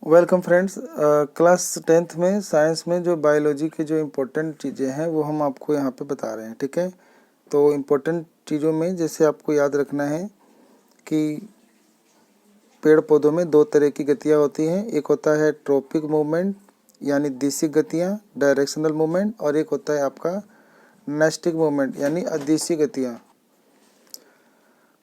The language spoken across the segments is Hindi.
Welcome friends. क्लास 10th में साइंस में जो बायोलॉजी की जो इम्पोर्टेंट चीज़ें हैं वो हम आपको यहाँ पे बता रहे हैं। ठीक है, तो इम्पोर्टेंट चीज़ों में जैसे आपको याद रखना है कि पेड़ पौधों में दो तरह की गतियाँ होती हैं। एक होता है ट्रोपिक मूवमेंट यानी दिशिक गतियाँ, डायरेक्शनल मूवमेंट, और एक होता है आपका नेस्टिक मूवमेंट यानी अदिशी गतियाँ।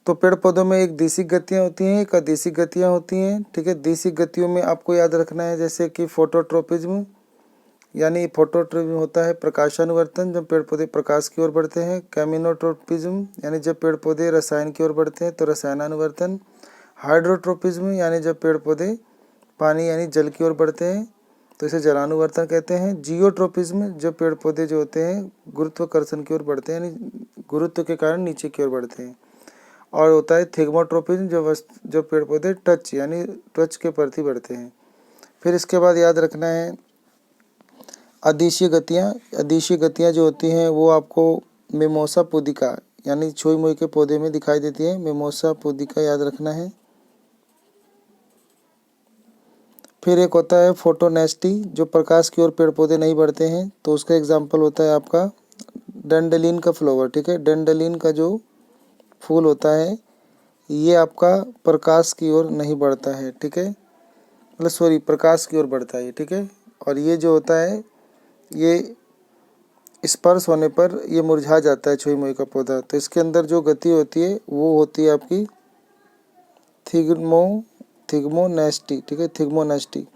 तो पेड़ पौधों में एक दिशिक गतियाँ होती हैं, एक अदिशिक गतियाँ होती हैं। ठीक है, दिशिक गतियों में आपको याद रखना है जैसे कि फोटोट्रोपिज्म यानी फोटोट्रोपिज्म होता है प्रकाशानुवर्तन, जब पेड़ पौधे प्रकाश की ओर बढ़ते हैं। केमिनोट्रोपिज्म यानी जब पेड़ पौधे रसायन की ओर बढ़ते हैं तो रसायनानुवर्तन। हाइड्रोट्रोपिज्म यानी जब पेड़ पौधे पानी यानी जल की ओर बढ़ते हैं तो इसे जलानुवर्तन कहते हैं। जियोट्रोपिज्म जब पेड़ पौधे जो होते हैं गुरुत्वाकर्षण की ओर बढ़ते हैं यानी गुरुत्व के कारण नीचे की ओर बढ़ते हैं। और होता है थिग्मोट्रोपिज्म जो पेड़ पौधे टच यानी टच के प्रति बढ़ते हैं। फिर इसके बाद याद रखना है अदिशीय गतियाँ। अदिशीय गतियाँ जो होती हैं वो आपको मिमोसा पुदिका यानी छुई मुई के पौधे में दिखाई देती है। मिमोसा पुदिका याद रखना है। फिर एक होता है फोटोनेस्टी, जो प्रकाश की ओर पेड़ पौधे नहीं बढ़ते हैं, तो उसका एग्जाम्पल होता है आपका डंडलिन का फ्लावर। ठीक है, डंडलिन का जो फूल होता है ये आपका प्रकाश की ओर नहीं बढ़ता है। ठीक है, मतलब सॉरी, प्रकाश की ओर बढ़ता है। ठीक है, और ये जो होता है ये स्पर्श होने पर ये मुरझा जाता है छुई मुई का पौधा। तो इसके अंदर जो गति होती है वो होती है आपकी थिग्मोनेस्टी। ठीक है, थिग्मोनेस्टी।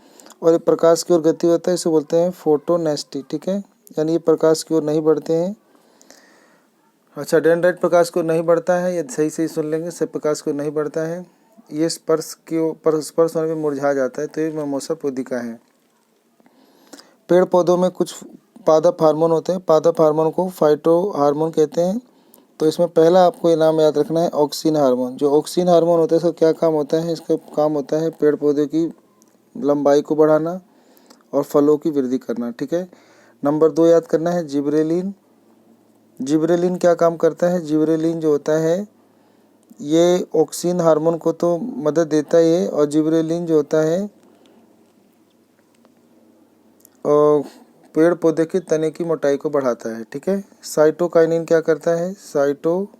और ये प्रकाश की ओर गति होता है, इसे बोलते हैं फोटोनेस्टी। ठीक है, यानी ये प्रकाश की ओर नहीं बढ़ते हैं। अच्छा, डेंड्राइट प्रकाश को नहीं बढ़ता है, ये सही सही सुन लेंगे, सब प्रकाश को नहीं बढ़ता है। ये स्पर्श होने पर मुरझा जाता है, तो ये मिमोसा पुदिका है। पेड़ पौधों में कुछ पादप हार्मोन होते हैं, पादप हार्मोन को फाइटो हार्मोन कहते हैं। तो इसमें पहला आपको ये नाम याद रखना है ऑक्सिन हार्मोन। जो ऑक्सिन हार्मोन होता है इसका क्या काम होता है? इसका काम होता है पेड़ पौधे की लंबाई को बढ़ाना और फलों की वृद्धि करना। ठीक है, नंबर 2 याद करना है जिब्रेलिन। जिब्रेलिन क्या काम करता है? जिब्रेलिन जो होता है ये ऑक्सिन हार्मोन को तो मदद देता ही है, और जिब्रेलिन जो होता है पेड़ पौधे के तने की मोटाई को बढ़ाता है। ठीक है, साइटोकाइनिन क्या करता है? साइटोकाइनिन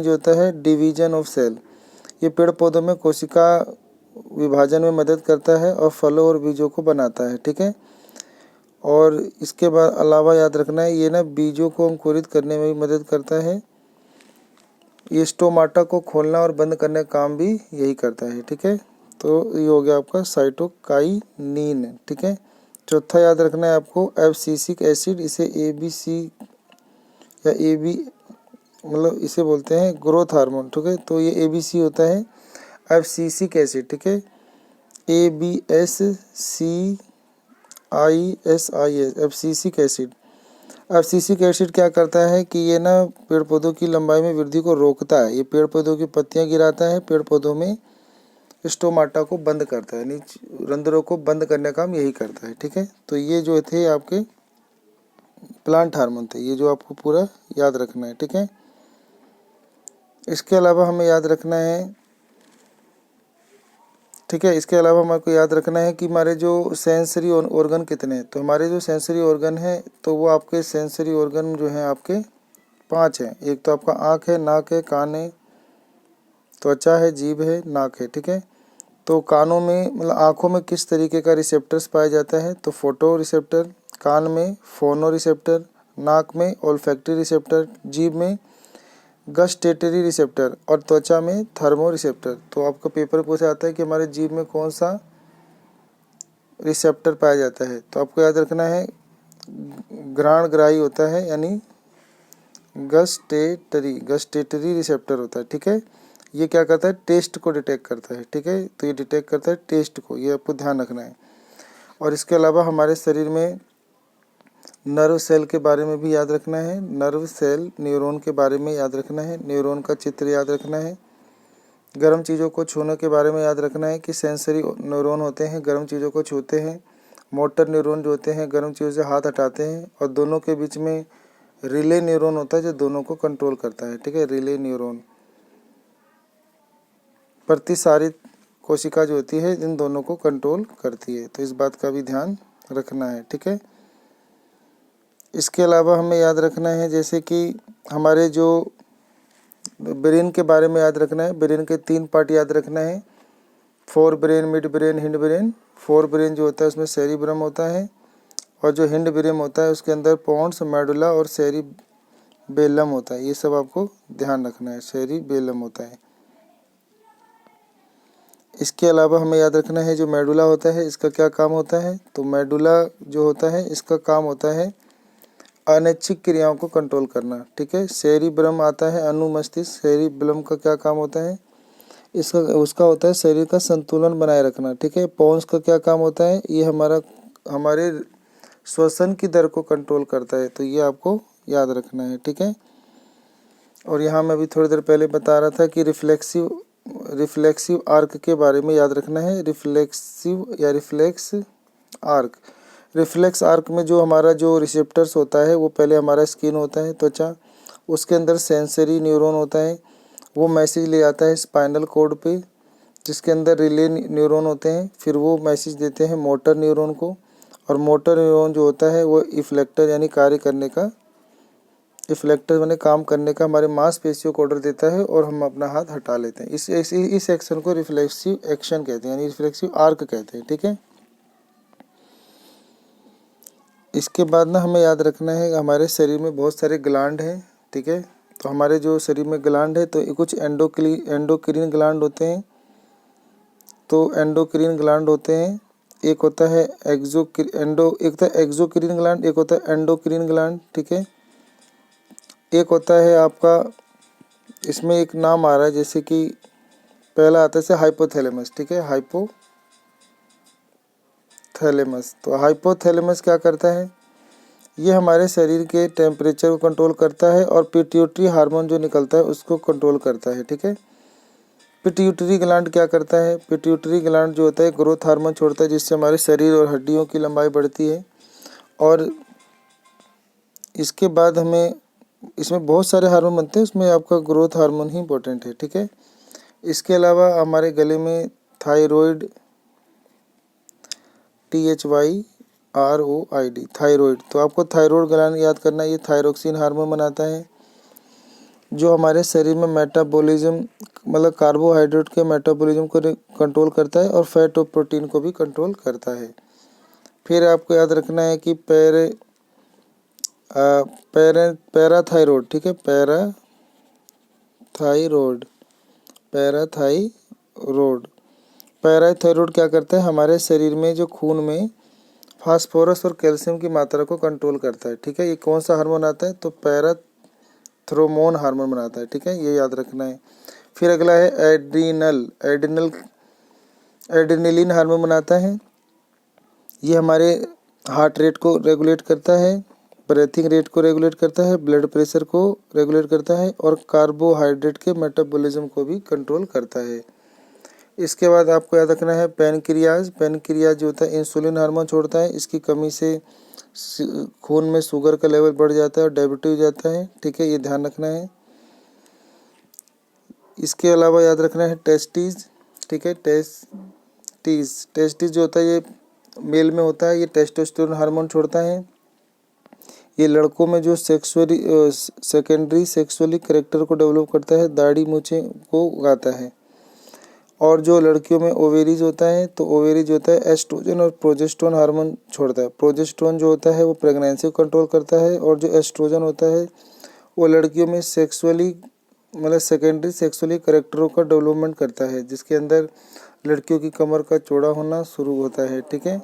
जो होता है डिवीजन ऑफ सेल, ये पेड़ पौधों में कोशिका विभाजन में मदद करता है और फलों और बीजों को बनाता है। ठीक है, और इसके बाद अलावा याद रखना है ये ना बीजों को अंकुरित करने में भी मदद करता है। ये स्टोमाटा को खोलना और बंद करने का काम भी यही करता है। ठीक है, तो ये हो गया आपका साइटोकाइनिन। ठीक है, चौथा याद रखना है आपको एब्सिसिक एसिड, इसे ABC या AB मतलब इसे बोलते हैं ग्रोथ हार्मोन। ठीक है, तो ये ABC होता है एब्सिसिक एसिड। ठीक है, ABSCISIS abscisic acid. Abscisic acid क्या करता है कि ये ना पेड़ पौधों की लंबाई में वृद्धि को रोकता है। ये पेड़ पौधों की पत्तियां गिराता है, पेड़ पौधों में स्टोमाटा को बंद करता है, यानी रंध्रों को बंद करने का काम यही करता है। ठीक है, तो ये जो थे आपके प्लांट हार्मोन थे, ये जो आपको पूरा याद रखना है। ठीक है, इसके अलावा हमें याद रखना है, ठीक है, इसके अलावा हमारे को याद रखना है कि हमारे जो सेंसरी ऑर्गन कितने हैं। तो हमारे जो सेंसरी ऑर्गन है तो वो आपके सेंसरी ऑर्गन जो हैं आपके 5 हैं। एक तो आपका आँख है, नाक है, कान है, त्वचा है, जीभ है, नाक है। ठीक है, तो कानों में मतलब आँखों में किस तरीके का रिसेप्टर्स पाया जाता है? तो फोटो रिसेप्टर, कान में फोनो रिसेप्टर, नाक में ओल्फैक्टरी रिसेप्टर, जीभ में गस्टेटरी रिसेप्टर और त्वचा में थर्मो रिसेप्टर। तो आपका पेपर पूछा जाता है कि हमारे जीभ में कौन सा रिसेप्टर पाया जाता है? तो आपको याद रखना है घ्राणग्राही होता है, यानी गस्टेटरी रिसेप्टर होता है। ठीक है, ये क्या करता है? टेस्ट को डिटेक्ट करता है। ठीक है, तो ये डिटेक्ट करता है टेस्ट को, ये आपको ध्यान रखना है। और इसके अलावा हमारे शरीर में नर्व सेल के बारे में भी याद रखना है। नर्व सेल न्यूरॉन के बारे में याद रखना है, न्यूरॉन का चित्र याद रखना है। गर्म चीज़ों को छूने के बारे में याद रखना है कि सेंसरी न्यूरॉन होते हैं, गर्म चीज़ों को छूते हैं। मोटर न्यूरॉन जो होते हैं गर्म चीज़ों से हाथ हटाते हैं। और दोनों के बीच में रिले न्यूरॉन होता है जो दोनों को कंट्रोल करता है। ठीक है, रिले न्यूरॉन प्रतिसारित कोशिका जो होती है इन दोनों को कंट्रोल करती है, तो इस बात का भी ध्यान रखना है, ठीक है। इसके अलावा हमें याद रखना है जैसे कि हमारे जो ब्रेन के बारे में याद रखना है। ब्रेन के 3 पार्ट याद रखना है, fore brain, mid brain, hind brain. Fore brain जो होता है उसमें सेरिब्रम होता है, और जो हिंड ब्रेन होता है उसके अंदर पोन्स, मेडुला और सेरिबेलम होता है। ये सब आपको ध्यान रखना है, सेरिबेलम होता है। इसके अलावा हमें याद रखना है जो मेडुला होता है इसका क्या काम होता है। तो मेडुला जो होता है इसका काम होता है अनैच्छिक क्रियाओं को कंट्रोल करना, ठीक है। सेरिब्रम आता है अनुमस्तिष्क। सेरिबेलम का क्या काम होता है, उसका होता है शरीर का संतुलन बनाए रखना, ठीक है। पोन्स का क्या काम होता है, ये हमारे श्वसन की दर को कंट्रोल करता है, तो ये आपको याद रखना है, ठीक है। और यहाँ मैं अभी थोड़ी देर पहले बता रहा था कि रिफ्लेक्सिव आर्क के बारे में याद रखना है। रिफ्लेक्सिव या रिफ्लेक्स आर्क, रिफ्लेक्स आर्क में जो हमारा जो रिसेप्टर्स होता है वो पहले हमारा स्किन होता है, त्वचा, उसके अंदर सेंसरी न्यूरॉन होता है, वो मैसेज ले आता है स्पाइनल कॉर्ड पे, जिसके अंदर रिले न्यूरॉन होते हैं, फिर वो मैसेज देते हैं मोटर न्यूरॉन को, और मोटर न्यूरॉन जो होता है वो इफ्लेक्टर यानी इफ्लेक्टर माने काम करने का हमारे मांसपेशियों को ऑर्डर देता है और हम अपना हाथ हटा लेते हैं। इस एक्शन को रिफ्लेक्सिव एक्शन कहते हैं, यानी रिफ्लेक्सिव आर्क कहते हैं, ठीक है। इसके बाद ना हमें याद रखना है हमारे शरीर में बहुत सारे ग्लैंड हैं, ठीक है। तो हमारे जो शरीर में ग्लैंड है तो कुछ एंडोक्रीन ग्लैंड होते हैं। तो एंडोक्रीन ग्लैंड होते हैं, एक होता है एक्सोक्रीन ग्लैंड, एक होता है एंडोक्रीन ग्लैंड, ठीक है। एक होता है आपका, इसमें एक नाम आ रहा है जैसे कि पहला आता है हाइपोथैलेमस, ठीक है, हाइपोथैलेमस। तो हाइपोथैलेमस क्या करता है, ये हमारे शरीर के टेम्परेचर को कंट्रोल करता है और पिट्यूटरी हार्मोन जो निकलता है उसको कंट्रोल करता है, ठीक है। पिट्यूटरी ग्लैंड क्या करता है, पिट्यूटरी ग्लैंड जो होता है ग्रोथ हार्मोन छोड़ता है, जिससे हमारे शरीर और हड्डियों की लंबाई बढ़ती है। और इसके बाद हमें इसमें बहुत सारे हार्मोन बनते हैं, उसमें आपका ग्रोथ हार्मोन ही इंपॉर्टेंट है, ठीक है। इसके अलावा हमारे गले में थायराइड, THYROID, थायराइड, तो आपको थायराइड ग्लैंड याद करना है। ये थायरोक्सिन हार्मोन बनाता है जो हमारे शरीर में मेटाबॉलिज्म मतलब कार्बोहाइड्रेट के मेटाबॉलिज्म को कंट्रोल करता है और फैट और प्रोटीन को भी कंट्रोल करता है। फिर आपको याद रखना है कि पैराथायरॉयड, ठीक है, पैराथायरॉयड क्या करता है, हमारे शरीर में जो खून में फास्फोरस और कैल्शियम की मात्रा को कंट्रोल करता है, ठीक है। ये कौन सा हार्मोन आता है, तो पैराथ्रोमोन हार्मोन बनाता है, ठीक है, ये याद रखना है। फिर अगला है एड्रेनलिन हार्मोन बनाता है। ये हमारे हार्ट रेट को रेगुलेट करता है, ब्रीथिंग रेट को रेगुलेट करता है, ब्लड प्रेशर को रेगुलेट करता है और कार्बोहाइड्रेट के मेटाबॉलिज्म को भी कंट्रोल करता है। इसके बाद आपको याद रखना है पैनक्रियाज जो होता है इंसुलिन हार्मोन छोड़ता है। इसकी कमी से खून में शुगर का लेवल बढ़ जाता है और डायबिटीज हो जाता है, ठीक है, ये ध्यान रखना है। इसके अलावा याद रखना है टेस्टिस, ठीक है, टेस्टिस जो होता है ये मेल में होता है, ये टेस्टोस्टेरोन हार्मोन छोड़ता है। ये लड़कों में जो सेकेंडरी सेक्सुअली कैरेक्टर को डेवलप करता है, दाढ़ी मूछें को उगाता है। और जो लड़कियों में ओवेरीज होता है, तो ओवेरीज होता है एस्ट्रोजन और प्रोजेस्टेरोन हार्मोन छोड़ता है। प्रोजेस्टेरोन जो होता है वो प्रेगनेंसी को कंट्रोल करता है, और जो एस्ट्रोजन होता है वो लड़कियों में सेकेंडरी सेक्सुअली कैरेक्टरों का डेवलपमेंट करता है, जिसके अंदर लड़कियों की कमर का चौड़ा होना शुरू होता है, ठीक है।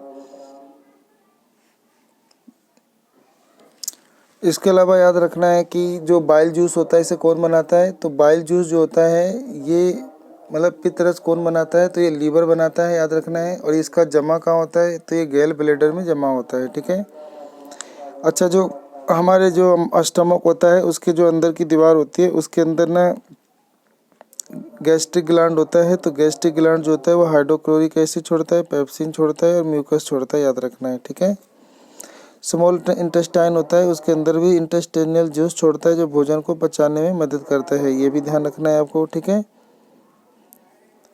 इसके अलावा याद रखना है कि जो बाइल जूस होता है इसे कौन बनाता है, तो बाइल जूस जो होता है ये पित्तरस कौन बनाता है, तो ये लीवर बनाता है, याद रखना है। और इसका जमा कहाँ होता है, तो ये गैल ब्लैडर में जमा होता है, ठीक है। अच्छा, जो हमारे जो स्टमक होता है उसके जो अंदर की दीवार होती है उसके अंदर ना गैस्ट्रिक ग्लैंड होता है। तो गैस्ट्रिक ग्लैंड जो होता है वो हाइड्रोक्लोरिक एसिड छोड़ता है, पेप्सिन छोड़ता है और म्यूकस छोड़ता है, याद रखना है, ठीक है। स्मॉल इंटेस्टाइन होता है, उसके अंदर भी इंटेस्टाइनल जूस छोड़ता है जो भोजन को पचाने में मदद करता है, ये भी ध्यान रखना है आपको, ठीक है।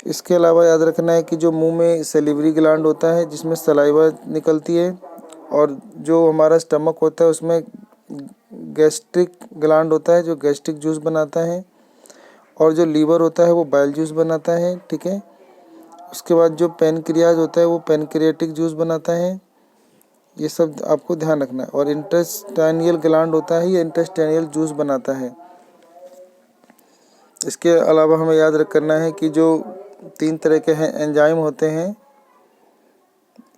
इसके अलावा याद रखना है कि जो मुंह में सैलिवरी ग्लैंड होता है जिसमें सलाइवा निकलती है, और जो हमारा स्टमक होता है उसमें गैस्ट्रिक ग्लैंड होता है जो गैस्ट्रिक जूस बनाता है, और जो लीवर होता है वो बाइल जूस बनाता है। ठीक है, उसके बाद जो पैनक्रियाज होता है वो पैनक्रियाटिक जूस बनाता है। ये सब आपको ध्यान रखना है। और इंटेस्टाइनियल ग्लैंड होता है, ये इंटेस्टाइनियल जूस बनाता है। इसके अलावा हमें याद करना है कि जो 3 तरह के हैं एंजाइम होते हैं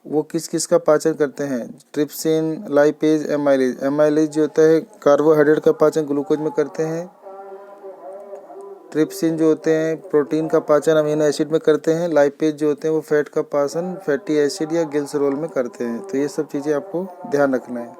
वो किस किस का पाचन करते हैं। Trypsin, lipase, amylase. एमाइलेज जो होता है कार्बोहाइड्रेट का पाचन ग्लूकोज में करते हैं। ट्रिप्सिन जो होते हैं प्रोटीन का पाचन अमीनो एसिड में करते हैं। लाइपेज जो होते हैं वो फैट का पाचन फैटी एसिड या ग्लिसरॉल में करते हैं। तो ये सब चीज़ें आपको ध्यान रखना है।